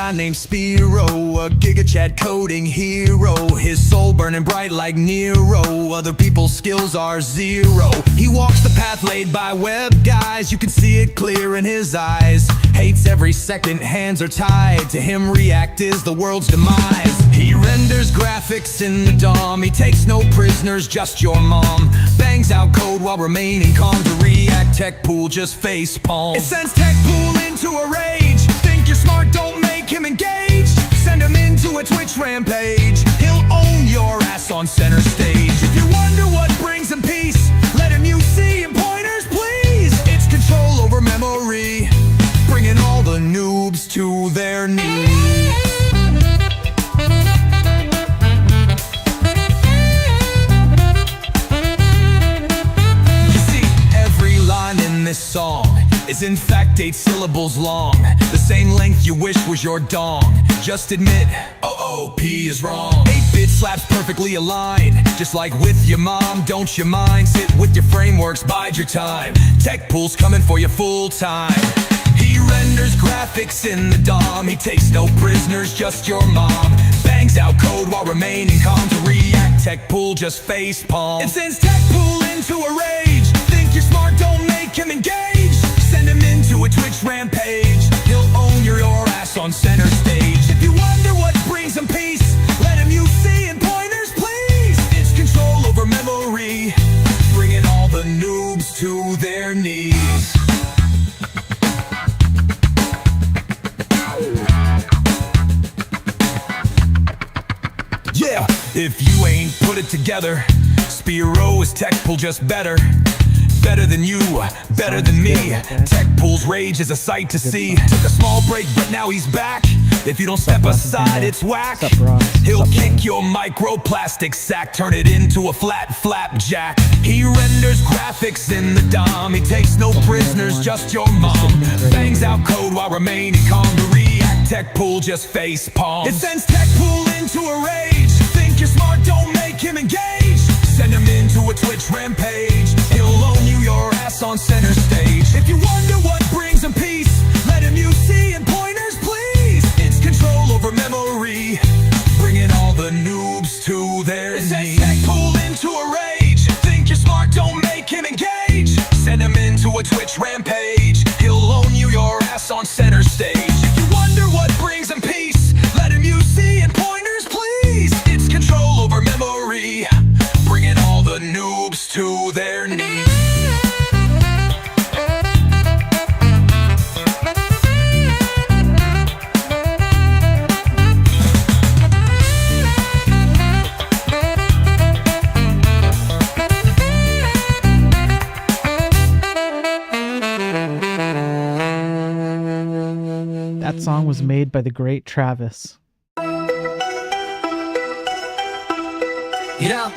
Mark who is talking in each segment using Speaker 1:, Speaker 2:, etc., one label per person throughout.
Speaker 1: guy named Spiro, a GigaChad coding hero. His soul burning bright like Nero, other people's skills are zero. He walks the path laid by web guys, you can see it clear in his eyes. Hates every second, hands are tied, to him React is the world's demise. He renders graphics in the DOM, he takes no prisoners, just your mom. Bangs out code while remaining calm, to React Tech Pool just face palm. It sends Tech Pool into a rage. Think you're smart, don't make him engage. Send him into a Twitch rampage, he'll own your ass on center stage. If you wonder what brings him peace, let him use C and pointers please. It's control over memory, bringing all the noobs to their knees. You see, every line in this song is in fact 8 syllables long, the same length you wish was your dong. Just admit, OOP is wrong. 8-bit slaps perfectly aligned, just like with your mom, don't you mind? Sit with your frameworks, bide your time. Tech Pool's coming for you full time. He renders graphics in the DOM, he takes no prisoners, just your mom. Bangs out code while remaining calm, to React Tech Pool just face palm. It sends Tech Pool into a rage. Think you're smart, don't make him engage. Send him into a Twitch rampage, he'll own your ass on center stage. If you wonder what brings him peace, let him use C and pointers please. It's control over memory, bringing all the noobs to their knees. Yeah, if you ain't put it together, Spiro is Tech Pool just better. Better than you, better than me. Tech Pool's rage is a sight to see. Took a small break, but now he's back. If you don't step aside, it's whack. He'll kick your microplastic sack, turn it into a flat flapjack. He renders graphics in the DOM, he takes no prisoners, just your mom. Bangs out code while remaining calm, to React Tech Pool just face palm. It sends Tech Pool into a rage. Think you're smart, don't make him engage. Send him into a Twitch rampage, he'll own you your ass on center stage. If you wonder what brings him peace, let him use C and pointers please. It's control over memory, bringing all the noobs to their knees. It sends Tech Pool into a rage. Think you're smart, don't make him engage. Send him into a Twitch rampage, he'll own you your ass on center stage. If you wonder what brings him peace, let him use C and pointers please. It's control over memory, bringing all the noobs to their knees.
Speaker 2: That song was made by the great Travis.
Speaker 1: Yeah.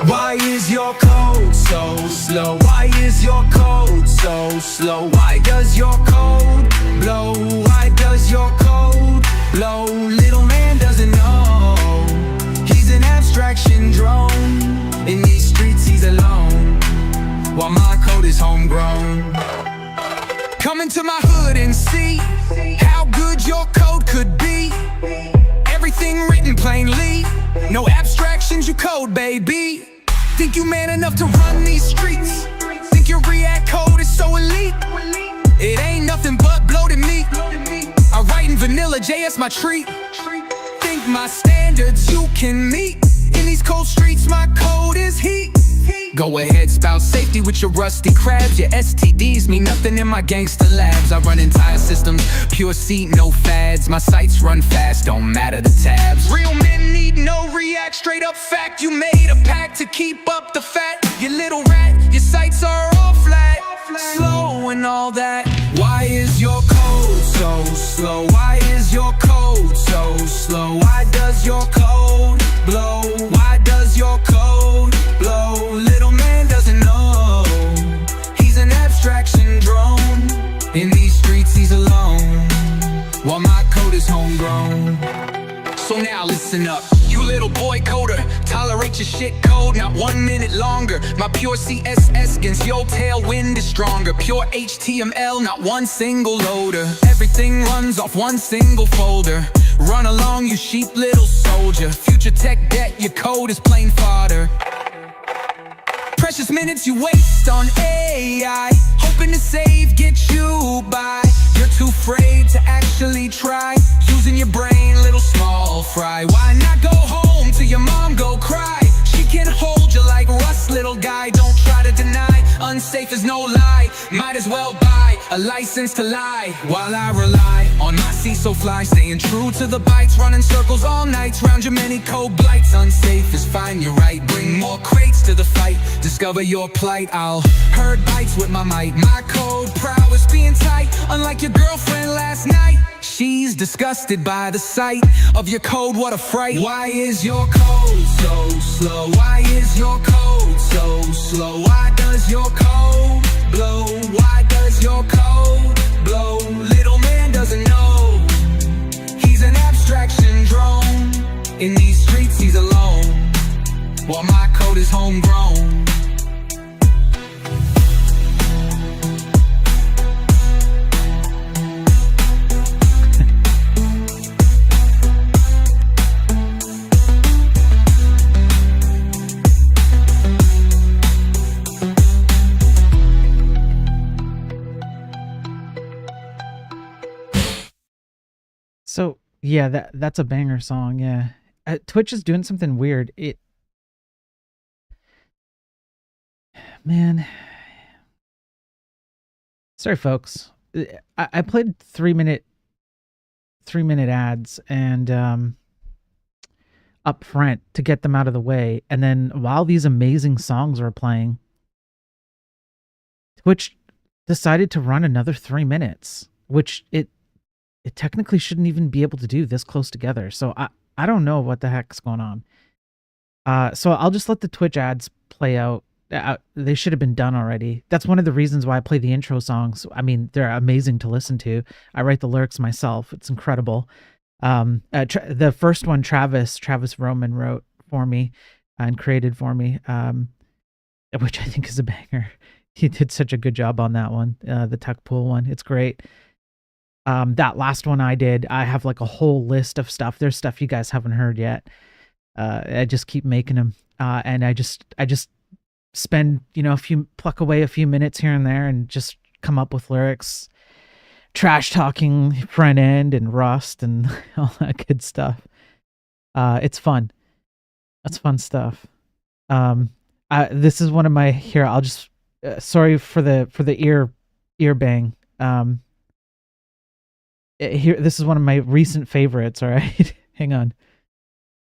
Speaker 1: Why is your code so slow? Why is your code so slow? Why does your code blow? Why does your code blow? Little man doesn't know, he's an abstraction drone. In these streets he's alone, while my code is homegrown. Come into my hood and see how good your code could be. Everything written plainly, no abstractions, you code, baby. Think you man enough to run these streets? Think your React code is so elite? It ain't nothing but bloated meat. I write in vanilla JS my treat. Think my standards you can meet? In these cold streets my code is heat. Go ahead, spout safety with your rusty crabs. Your STDs mean nothing in my gangster labs. I run entire systems, pure seat, no fads. My sites run fast, don't matter the tabs. Real men need no React, straight up fact. You made a pact to keep up the fat. You little rat, your sites are all flat, slow and all that. Why is your code so slow? Why is your code so slow? Why does your code blow? Why does your code blow? Little man doesn't know, he's an abstraction drone. In these streets he's alone, while my code is homegrown. So now listen up, you little boy coder. Tolerate your shit code, not 1 minute longer. My pure CSS against your tailwind is stronger. Pure HTML, not one single loader. Everything runs off one single folder. Run along, you sheep little soldier. Future tech debt, your code is plain fodder. Precious minutes you waste on AI, hoping to save, get you by. You're too afraid to actually try, using your brain, little small fry. Why not go home till your mom go cry? She can hold you like Russ, little guy. Don't try to deny, unsafe is no lie. Might as well buy a license to lie, while I rely on my CISO fly, staying true to the bytes, running circles all night round your many code blights. Unsafe is fine, you're right. Bring more crates to the fight, discover your plight. I'll herd bytes with my might. My code prowess being tight, unlike your girlfriend last night. She's disgusted by the sight of your code, what a fright. Why is your code so slow? Why is your code so slow? Why does your code blow? Why does your code blow? Little man doesn't know, he's an abstraction drone. In these streets he's alone, while my code is homegrown.
Speaker 2: So yeah, that's a banger song. Yeah, Twitch is doing something weird. Man, sorry folks. I played 3-minute ads and up front to get them out of the way, and then while these amazing songs were playing, Twitch decided to run another 3 minutes, which it technically shouldn't even be able to do this close together. So I don't know what the heck's going on. So I'll just let the Twitch ads play out. They should have been done already. That's one of the reasons why I play the intro songs. I mean, they're amazing to listen to. I write the lyrics myself. It's incredible. The first one, Travis Roman wrote for me and created for me, which I think is a banger. He did such a good job on that one, the Tuck Pool one. It's great. That last one I did, I have like a whole list of stuff. There's stuff you guys haven't heard yet. I just keep making them. And I just spend, pluck away a few minutes here and there and just come up with lyrics, trash talking front end and Rust and all that good stuff. It's fun. That's fun stuff. This is one of my, here, I'll just, sorry for the ear bang. Here, this is one of my recent favorites. All right. Hang on.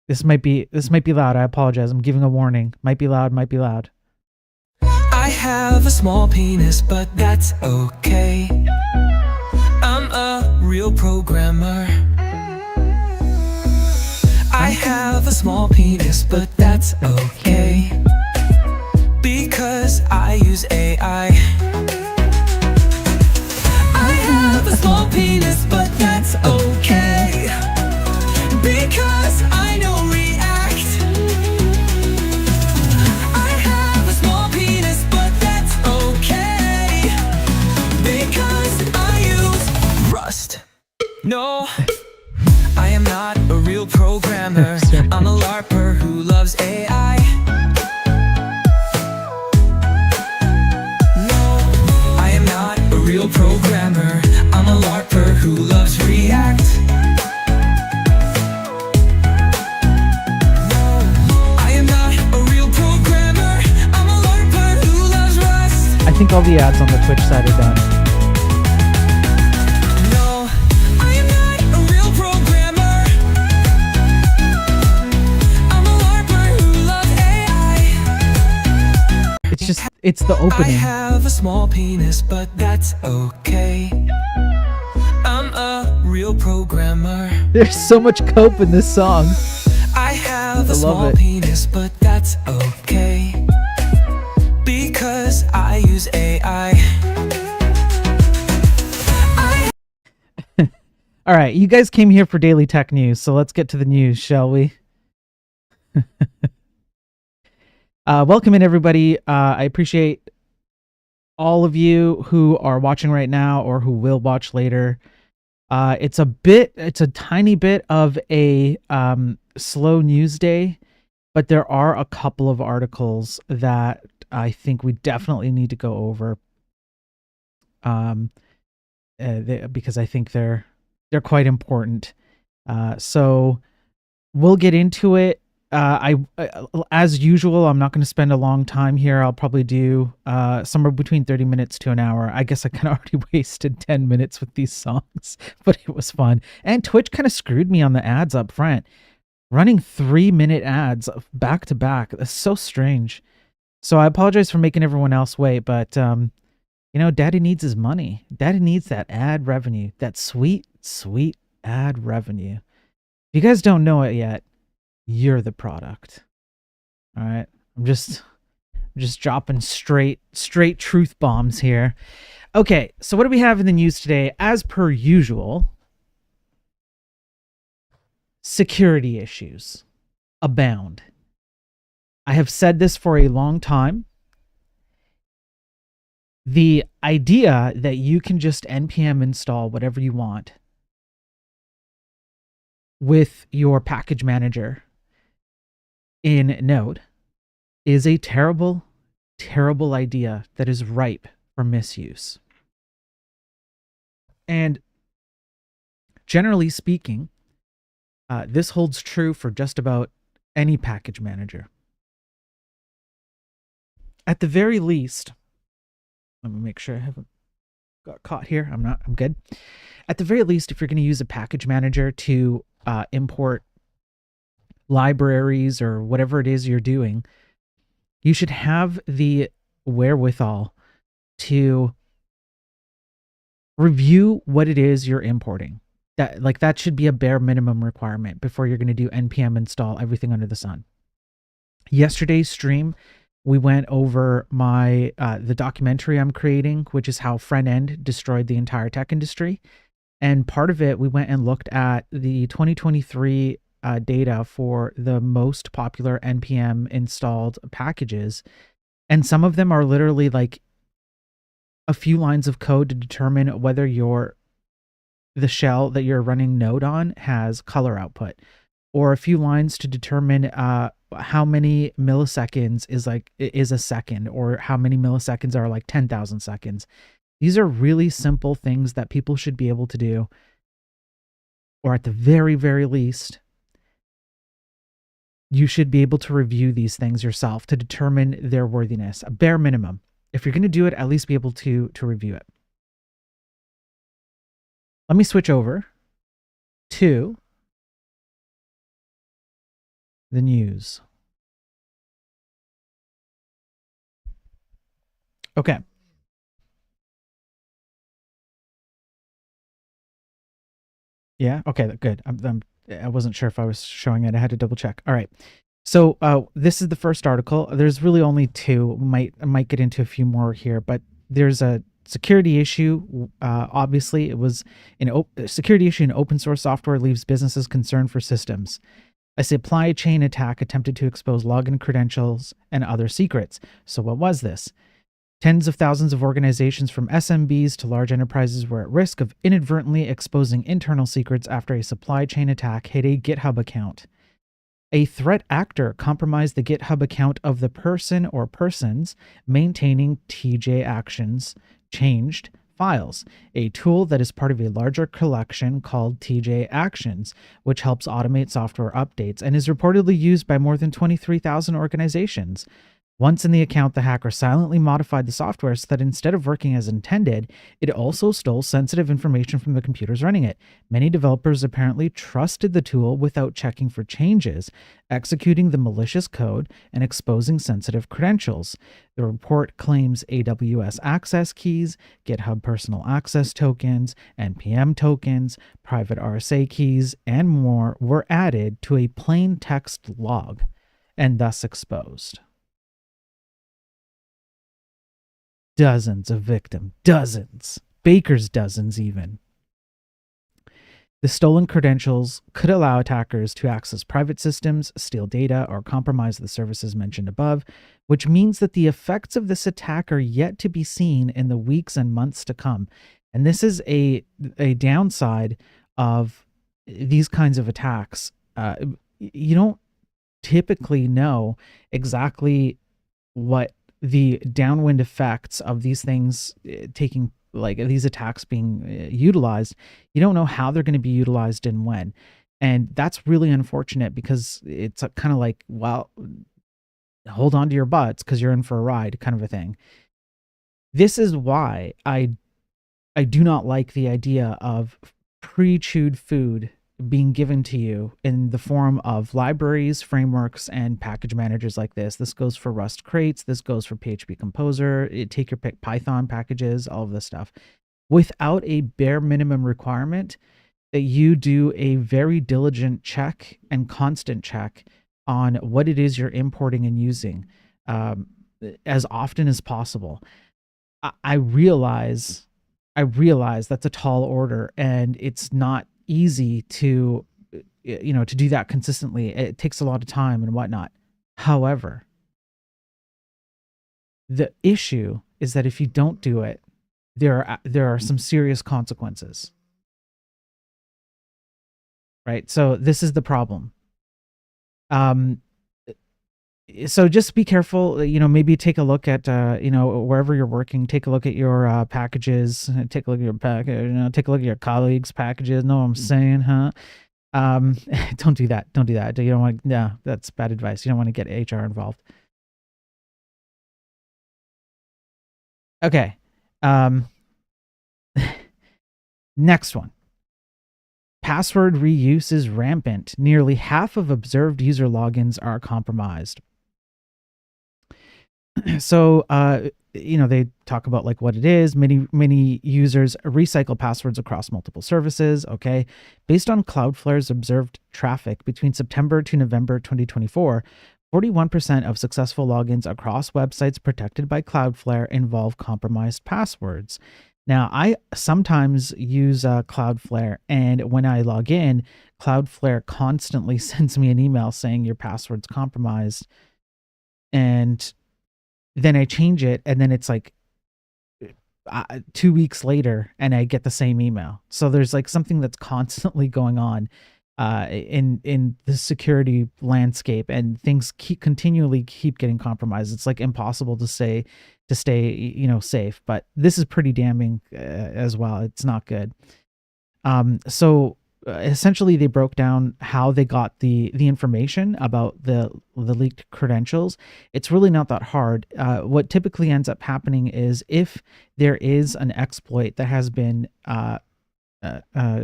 Speaker 2: This might be loud. I apologize. I'm giving a warning. Might be loud.
Speaker 1: I have a small penis, but that's okay. I'm a real programmer. I have a small penis, but that's okay, because I use AI. I have a small penis, but that's okay, because I know React. I have a small penis, but that's okay, because I use Rust. No, I am not a real programmer. I'm a LARPer who loves AI. No, I am not a real programmer. I'm a LARPer who loves React. No, I am not a real programmer. I'm a LARPer who loves Rust.
Speaker 2: I think all the ads on the Twitch side are done.
Speaker 1: No, I am not a real programmer. I'm a LARPer who loves AI.
Speaker 2: It's the opening.
Speaker 1: I have a small penis, but that's okay. I'm a real programmer.
Speaker 2: There's so much cope in this song.
Speaker 1: I have a
Speaker 2: love
Speaker 1: small
Speaker 2: it.
Speaker 1: penis, but that's okay, because I use AI.
Speaker 2: All right, you guys came here for Daily Tech News, so let's get to the news, shall we? Welcome in, everybody. I appreciate all of you who are watching right now or who will watch later. It's a tiny bit of a slow news day, but there are a couple of articles that I think we definitely need to go over. Because I think they're quite important. So we'll get into it. As usual, I'm not going to spend a long time here. I'll probably do somewhere between 30 minutes to an hour. I guess I kind of already wasted 10 minutes with these songs, but it was fun. And Twitch kind of screwed me on the ads up front. Running 3-minute ads back to back. That's so strange. So I apologize for making everyone else wait, but Daddy needs his money. Daddy needs that ad revenue. That sweet, sweet ad revenue. If you guys don't know it yet, you're the product. All right. I'm just dropping straight truth bombs here. Okay, so what do we have in the news today? As per usual, security issues abound. I have said this for a long time. The idea that you can just npm install whatever you want with your package manager in Node is a terrible, terrible idea that is ripe for misuse. And generally speaking, this holds true for just about any package manager. At the very least, let me make sure I haven't got caught here. I'm good. At the very least, if you're going to use a package manager to import libraries or whatever it is you're doing, you should have the wherewithal to review what it is you're importing. That should be a bare minimum requirement before you're going to do npm install everything under the sun. Yesterday's stream, we went over the documentary I'm creating, which is how front end destroyed the entire tech industry. And part of it, we went and looked at the 2023 data for the most popular npm installed packages. And some of them are literally like a few lines of code to determine whether the shell that you're running Node on has color output, or a few lines to determine how many milliseconds is a second, or how many milliseconds are like 10,000 seconds. These are really simple things that people should be able to do, or at the very, very least, you should be able to review these things yourself to determine their worthiness, a bare minimum. If you're going to do it, at least be able to review it. Let me switch over to the news. Okay. Yeah. Okay. Good. I wasn't sure if I was showing it. I had to double check. All right. So this is the first article. There's really only two. I might get into a few more here, but there's a security issue. Obviously, it was a security issue in open source software leaves businesses concerned for systems. A supply chain attack attempted to expose login credentials and other secrets. So what was this? Tens of thousands of organizations from SMBs to large enterprises were at risk of inadvertently exposing internal secrets after a supply chain attack hit a GitHub account. A threat actor compromised the GitHub account of the person or persons maintaining TJ Actions changed files, a tool that is part of a larger collection called TJ Actions, which helps automate software updates and is reportedly used by more than 23,000 organizations. Once in the account, the hacker silently modified the software so that instead of working as intended, it also stole sensitive information from the computers running it. Many developers apparently trusted the tool without checking for changes, executing the malicious code and exposing sensitive credentials. The report claims AWS access keys, GitHub personal access tokens, NPM tokens, private RSA keys, and more were added to a plain text log and thus exposed. Dozens of victims, dozens, baker's dozens even. The stolen credentials could allow attackers to access private systems, steal data, or compromise the services mentioned above, which means that the effects of this attack are yet to be seen in the weeks and months to come. And this is a downside of these kinds of attacks. You don't typically know exactly what the downwind effects of these things taking, like these attacks being utilized. You don't know how they're going to be utilized and when. And that's really unfortunate, because it's kind of like, well, hold on to your butts because you're in for a ride kind of a thing. This is why I do not like the idea of pre-chewed food being given to you in the form of libraries, frameworks, and package managers like this. This goes for Rust crates. This goes for PHP Composer. Take your pick, Python packages, all of this stuff, without a bare minimum requirement that you do a very diligent check and constant check on what it is you're importing and using as often as possible. I realize that's a tall order, and it's not easy to to do that consistently. It takes a lot of time and whatnot. However, the issue is that if you don't do it, there are some serious consequences, right? So this is the problem. So just be careful, maybe take a look at, wherever you're working, take a look at your packages, take a look at your take a look at your colleagues' packages. Know what I'm saying, huh? Don't do that. Don't do that. You don't want, no, that's bad advice. You don't want to get HR involved. Okay. Next one. Password reuse is rampant. Nearly half of observed user logins are compromised. So, they talk about like what it is. Many users recycle passwords across multiple services. Okay. Based on Cloudflare's observed traffic between September to November 2024, 41% of successful logins across websites protected by Cloudflare involve compromised passwords. Now, I sometimes use Cloudflare, and when I log in, Cloudflare constantly sends me an email saying your password's compromised. And then I change it, and then it's like 2 weeks later, and I get the same email. So there's like something that's constantly going on in the security landscape, and things continually keep getting compromised. It's like impossible to stay safe, but this is pretty damning as well. It's not good. So essentially they broke down how they got the information about the leaked credentials. It's really not that hard. What typically ends up happening is if there is an exploit that has been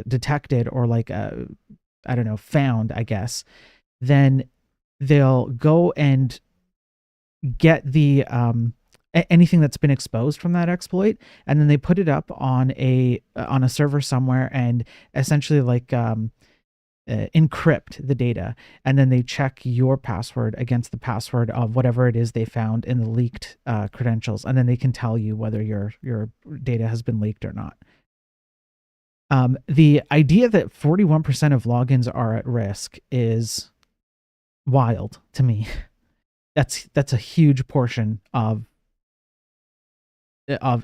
Speaker 2: detected, or like I don't know, found, I guess, then they'll go and get the anything that's been exposed from that exploit, and then they put it up on a server somewhere, and essentially like encrypt the data, and then they check your password against the password of whatever it is they found in the leaked credentials, and then they can tell you whether your data has been leaked or not. The idea that 41% of logins are at risk is wild to me. That's a huge portion of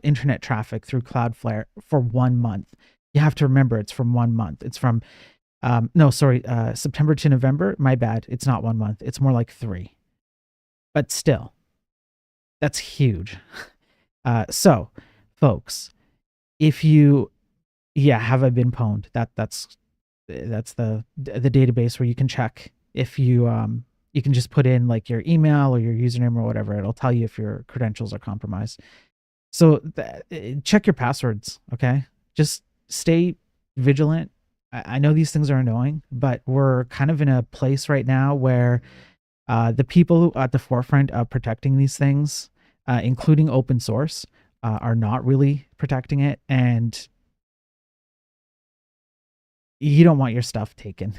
Speaker 2: internet traffic through Cloudflare for 1 month. You have to remember it's from 1 month. It's from September to November. My bad. It's not 1 month. It's more like 3. But still, that's huge. So, folks, if you have I been pwned? That's the database where you can check if you can just put in like your email or your username or whatever. It'll tell you if your credentials are compromised. So check your passwords, okay? Just stay vigilant. I know these things are annoying, but we're kind of in a place right now where the people at the forefront of protecting these things, including open source, are not really protecting it, and you don't want your stuff taken.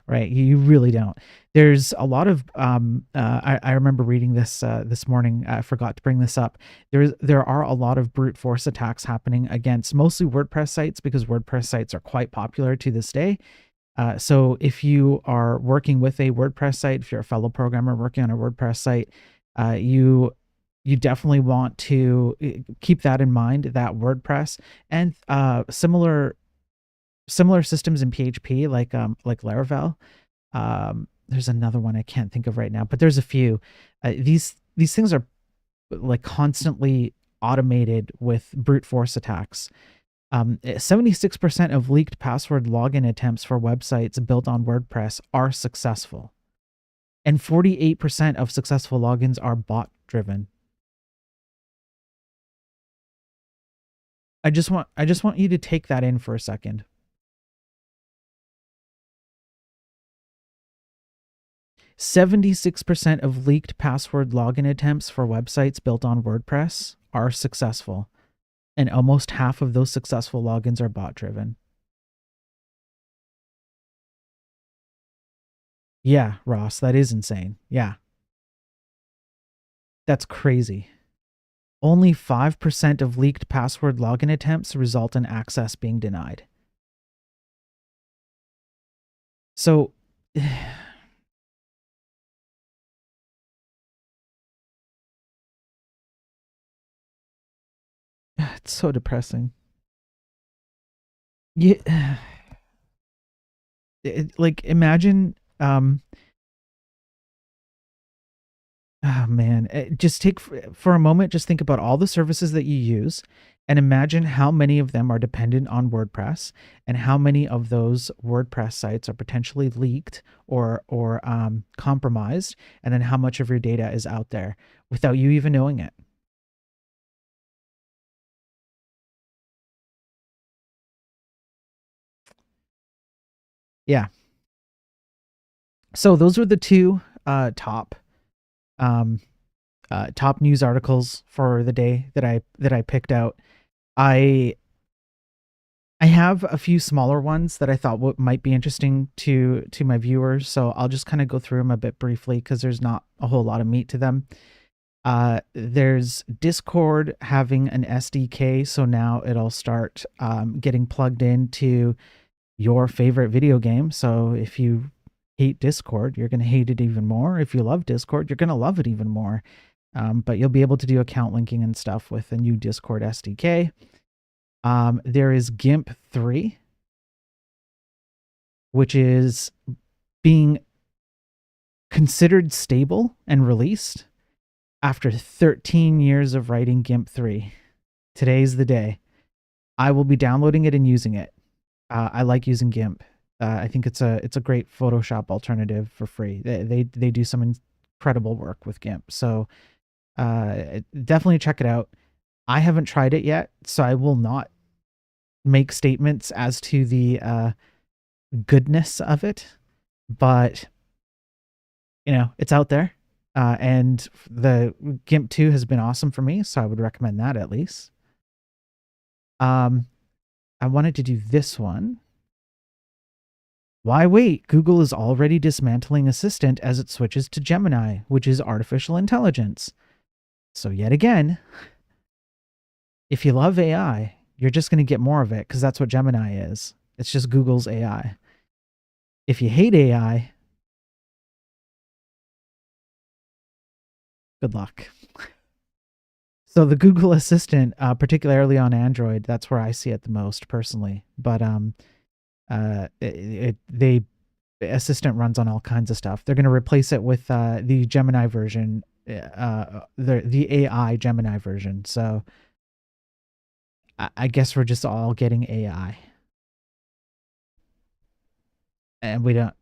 Speaker 2: right? You really don't. There's a lot of I remember reading this this morning. I forgot to bring this up. There are a lot of brute force attacks happening against mostly WordPress sites because WordPress sites are quite popular to this day. So if you are working with a WordPress site, if you're a fellow programmer working on a WordPress site, you definitely want to keep that in mind, that WordPress and similar systems in PHP like Laravel. There's another one I can't think of right now, but there's a few. These things are like constantly automated with brute force attacks. 76% of leaked password login attempts for websites built on WordPress are successful, and 48% of successful logins are bot driven. I just want you to take that in for a second. 76% of leaked password login attempts for websites built on WordPress are successful, and almost half of those successful logins are bot driven. Yeah, Ross, that is insane. Yeah. That's crazy. Only 5% of leaked password login attempts result in access being denied. So it's so depressing. Yeah. Like imagine oh man, just take for a moment, just think about all the services that you use and imagine how many of them are dependent on WordPress and how many of those WordPress sites are potentially leaked or compromised, and then how much of your data is out there without you even knowing it. Yeah. So those were the two top um, top news articles for the day that I picked out. I I have a few smaller ones that I thought might be interesting to my viewers, so I'll just kind of go through them a bit briefly because there's not a whole lot of meat to them. There's Discord having an SDK, so now it'll start getting plugged into your favorite video game. So if you hate Discord, you're going to hate it even more. If you love Discord, you're going to love it even more. But you'll be able to do account linking and stuff with a new Discord SDK. There is GIMP 3, which is being considered stable and released after 13 years of writing GIMP 3. Today's the day. I will be downloading it and using it. I like using GIMP. I think it's a great Photoshop alternative for free. They do some incredible work with GIMP. So definitely check it out. I haven't tried it yet, so I will not make statements as to the goodness of it, but it's out there. And the GIMP 2 has been awesome for me, so I would recommend that at least. I wanted to do this one. Why wait? Google is already dismantling Assistant as it switches to Gemini, which is artificial intelligence. So yet again, if you love AI, you're just going to get more of it because that's what Gemini is. It's just Google's AI. If you hate AI, good luck. So the Google Assistant, particularly on Android, that's where I see it the most personally. But Assistant runs on all kinds of stuff. They're going to replace it with the Gemini version, the AI Gemini version. So I guess we're just all getting AI, and we don't,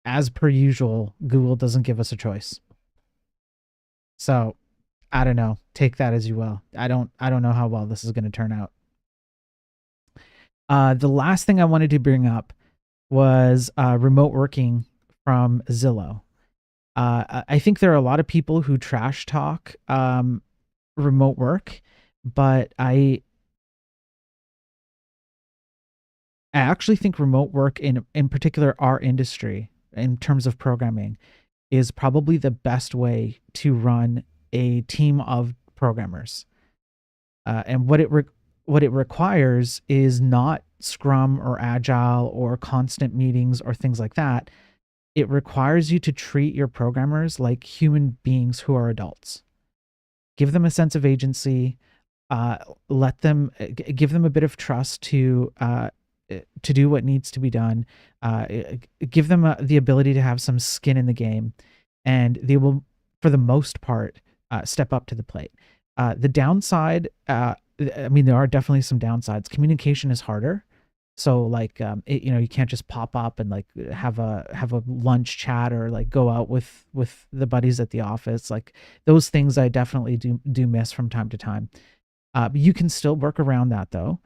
Speaker 2: as per usual, Google doesn't give us a choice. So I don't know. Take that as you will. I don't know how well this is going to turn out. The last thing I wanted to bring up was remote working from Zillow. I think there are a lot of people who trash talk remote work, but I actually think remote work in particular our industry in terms of programming is probably the best way to run a team of programmers. And what it requires is not Scrum or Agile or constant meetings or things like that. It requires you to treat your programmers like human beings who are adults. Give them a sense of agency. Let them give them a bit of trust to do what needs to be done. Give them the ability to have some skin in the game, and they will, for the most part, step up to the plate. The downside, I mean, there are definitely some downsides. Communication is harder. So like, you can't just pop up and like have a lunch chat or like go out with the buddies at the office. Like those things I definitely do miss from time to time. But you can still work around that though.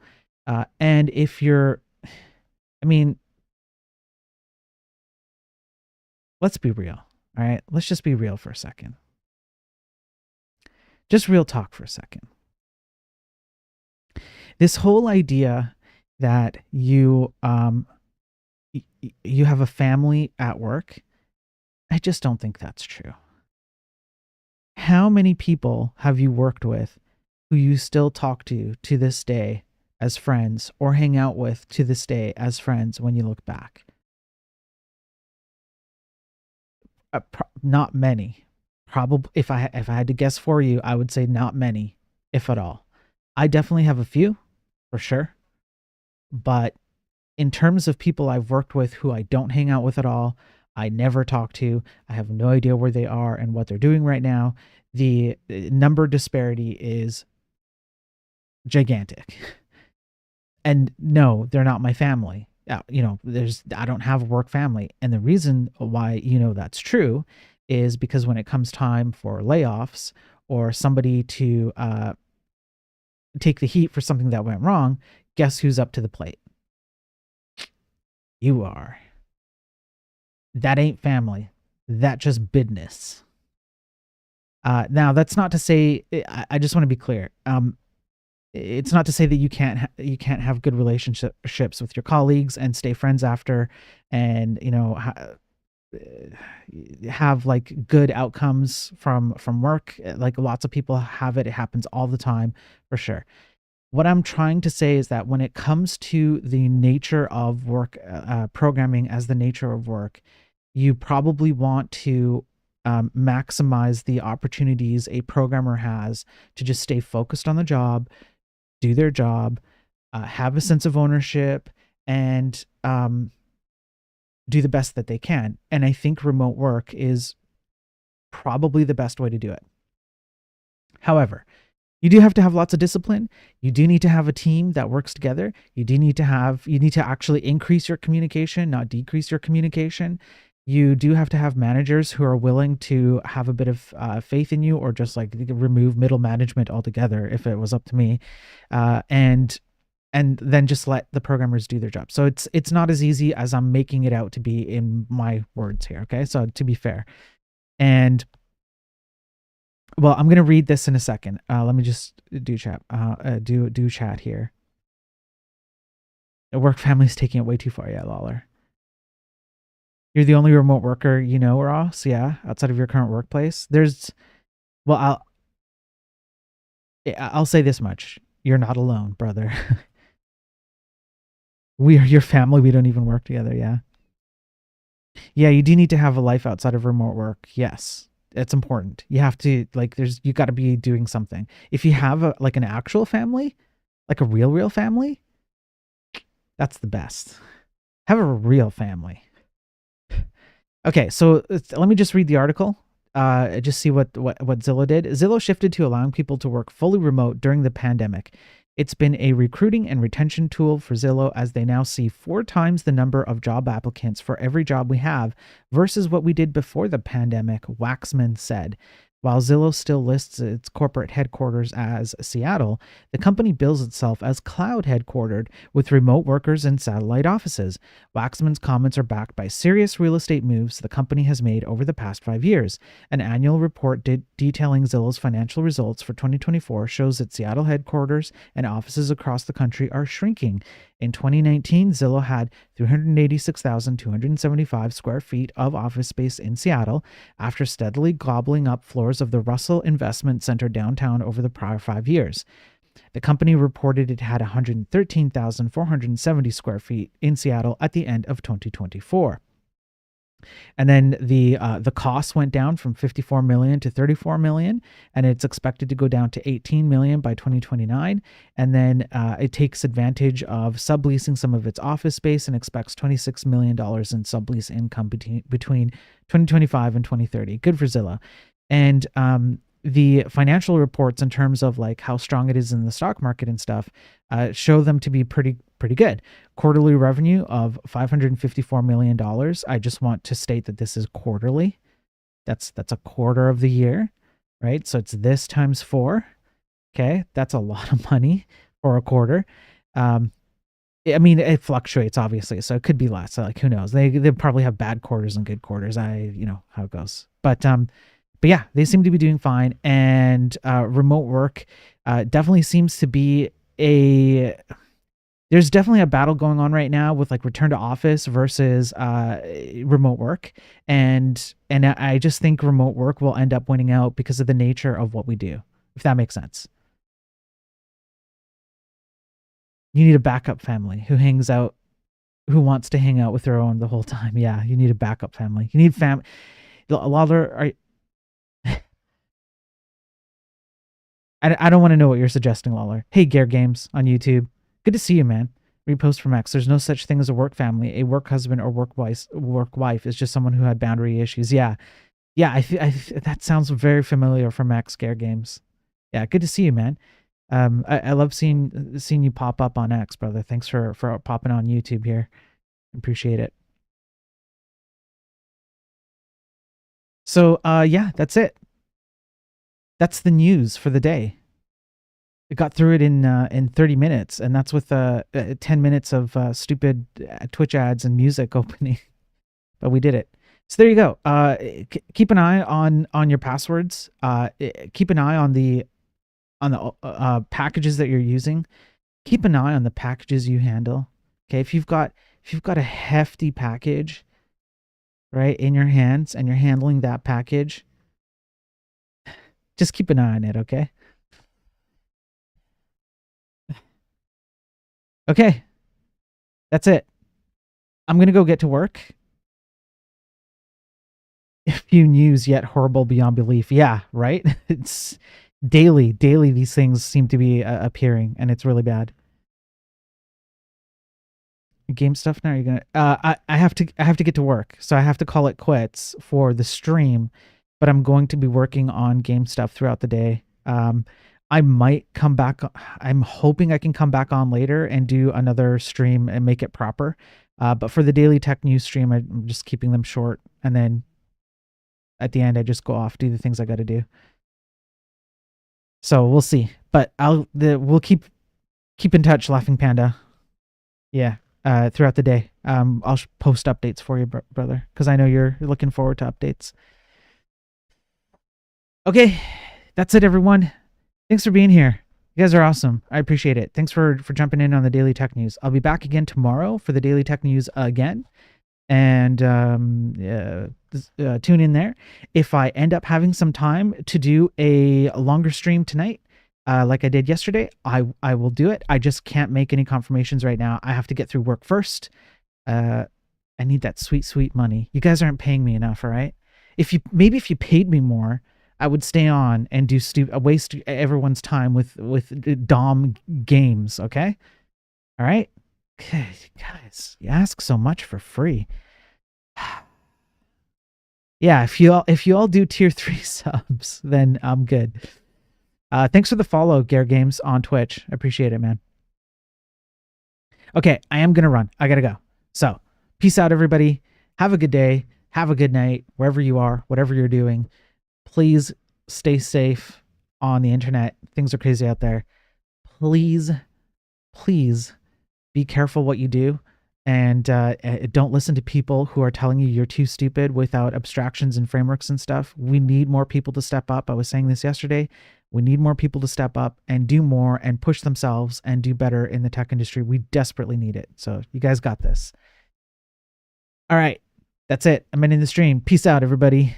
Speaker 2: And if you're, I mean, let's be real. All right. Let's just be real for a second. Just real talk for a second. This whole idea that you have a family at work, I just don't think that's true. How many people have you worked with who you still talk to this day as friends, or hang out with to this day as friends when you look back? Not many. Probably, if I had to guess for you, I would say not many, if at all. I definitely have a few, for sure. But in terms of people I've worked with who I don't hang out with at all, I never talk to, I have no idea where they are and what they're doing right now, the number disparity is gigantic. And no, they're not my family. I don't have a work family. And the reason why that's true is because when it comes time for layoffs or somebody to take the heat for something that went wrong, guess who's up to the plate? You are. That ain't family. That just business. Now, that's not to say, I just want to be clear. It's not to say that you can't have good relationships with your colleagues and stay friends after, and have like good outcomes from work. Like lots of people have it. It happens all the time, for sure. What I'm trying to say is that when it comes to the nature of work, programming as the nature of work, you probably want to maximize the opportunities a programmer has to just stay focused on the job, do their job, have a sense of ownership, and do the best that they can. And I think remote work is probably the best way to do it. However, you do have to have lots of discipline. You do need to have a team that works together. You need to actually increase your communication, not decrease your communication. You do have to have managers who are willing to have a bit of faith in you, or just like remove middle management altogether if it was up to me, and then just let the programmers do their job. So it's not as easy as I'm making it out to be in my words here. Okay, so to be fair, and well, I'm gonna read this in a second. Let me just do chat. Do chat here. The work family's taking it way too far. Yeah, Lawler. You're the only remote worker you know, Ross? Yeah, outside of your current workplace. I'll say this much. You're not alone, brother. We are your family. We don't even work together. Yeah. Yeah, you do need to have a life outside of remote work. Yes, it's important. You have to, like, you got to be doing something. If you have an actual family, like a real family, that's the best. Have a real family. Okay, so let me just read the article. Just see what Zillow did. Zillow shifted to allowing people to work fully remote during the pandemic. It's been a recruiting and retention tool for Zillow, as they now see 4 times the number of job applicants for every job we have versus what we did before the pandemic, Waxman said. While Zillow still lists its corporate headquarters as Seattle, the company bills itself as cloud headquartered with remote workers and satellite offices. Waxman's comments are backed by serious real estate moves the company has made over the past 5 years. An annual report detailing Zillow's financial results for 2024 shows that Seattle headquarters and offices across the country are shrinking. In 2019, Zillow had 386,275 square feet of office space in Seattle after steadily gobbling up floors of the Russell Investment Center downtown over the prior 5 years. The company reported it had 113,470 square feet in Seattle at the end of 2024. And then the cost went down from 54 million to 34 million, and it's expected to go down to 18 million by 2029. And then it takes advantage of subleasing some of its office space and expects $26 million in sublease income between 2025 and 2030. Good for Zillow. And the financial reports in terms of like how strong it is in the stock market and stuff show them to be pretty good. Quarterly revenue of $554 million. I just want to state that this is quarterly. That's a quarter of the year, right? So it's this times 4. Okay, that's a lot of money for a quarter. I mean, it fluctuates obviously, so it could be less. Like who knows? They probably have bad quarters and good quarters. You know how it goes. But yeah, they seem to be doing fine. And remote work definitely seems to be there's definitely a battle going on right now with like return to office versus remote work. And I just think remote work will end up winning out because of the nature of what we do, if that makes sense. You need a backup family who wants to hang out with their own the whole time. Yeah, you need a backup family. You need family. Lawler, I don't want to know what you're suggesting, Lawler. Hey, Gare Games on YouTube. Good to see you, man. Repost from X. There's no such thing as a work family. A work husband or work wife is just someone who had boundary issues. Yeah. Yeah, that sounds very familiar from X, Gare Games. Yeah, good to see you, man. I love seeing you pop up on X, brother. Thanks for popping on YouTube here. Appreciate it. So, yeah, that's it. That's the news for the day. We got through it in 30 minutes, and that's with 10 minutes of stupid Twitch ads and music opening. But we did it. So there you go. Keep an eye on your passwords. Keep an eye on the packages that you're using. Keep an eye on the packages you handle. Okay, if you've got a hefty package, right, in your hands, and you're handling that package, just keep an eye on it, okay? Okay, that's it. I'm going to go get to work. Few news yet horrible beyond belief. Yeah, right? It's daily these things seem to be appearing, and it's really bad. Game stuff now. You're gonna I have to get to work, so I have to call it quits for the stream, but I'm going to be working on game stuff throughout the day. I might come back. I'm hoping I can come back on later and do another stream and make it proper. But for the daily tech news stream, I'm just keeping them short, and then at the end I just go off, do the things I got to do. So we'll see, but we'll keep in touch, Laughing Panda. Yeah, throughout the day. I'll post updates for you, brother, because I know you're looking forward to updates. Okay, that's it, everyone. Thanks for being here. You guys are awesome. I appreciate it. Thanks for jumping in on the Daily Tech News. I'll be back again tomorrow for the Daily Tech News again. And tune in there. If I end up having some time to do a longer stream tonight, like I did yesterday, I will do it. I just can't make any confirmations right now. I have to get through work first. I need that sweet money. You guys aren't paying me enough, all right? If you paid me more, I would stay on and do waste everyone's time with Dom games, okay? All right? Okay, guys, you ask so much for free. Yeah, if you all do tier 3 subs, then I'm good. Thanks for the follow, Gare Games on Twitch. I appreciate it, man. Okay, I am gonna run. I gotta go. So, peace out, everybody. Have a good day. Have a good night, wherever you are, whatever you're doing. Please stay safe on the internet. Things are crazy out there. Please be careful what you do, and don't listen to people who are telling you you're too stupid without abstractions and frameworks and stuff. We need more people to step up. I was saying this yesterday. We need more people to step up and do more and push themselves and do better in the tech industry. We desperately need it. So you guys got this. All right. That's it. I'm ending the stream. Peace out, everybody.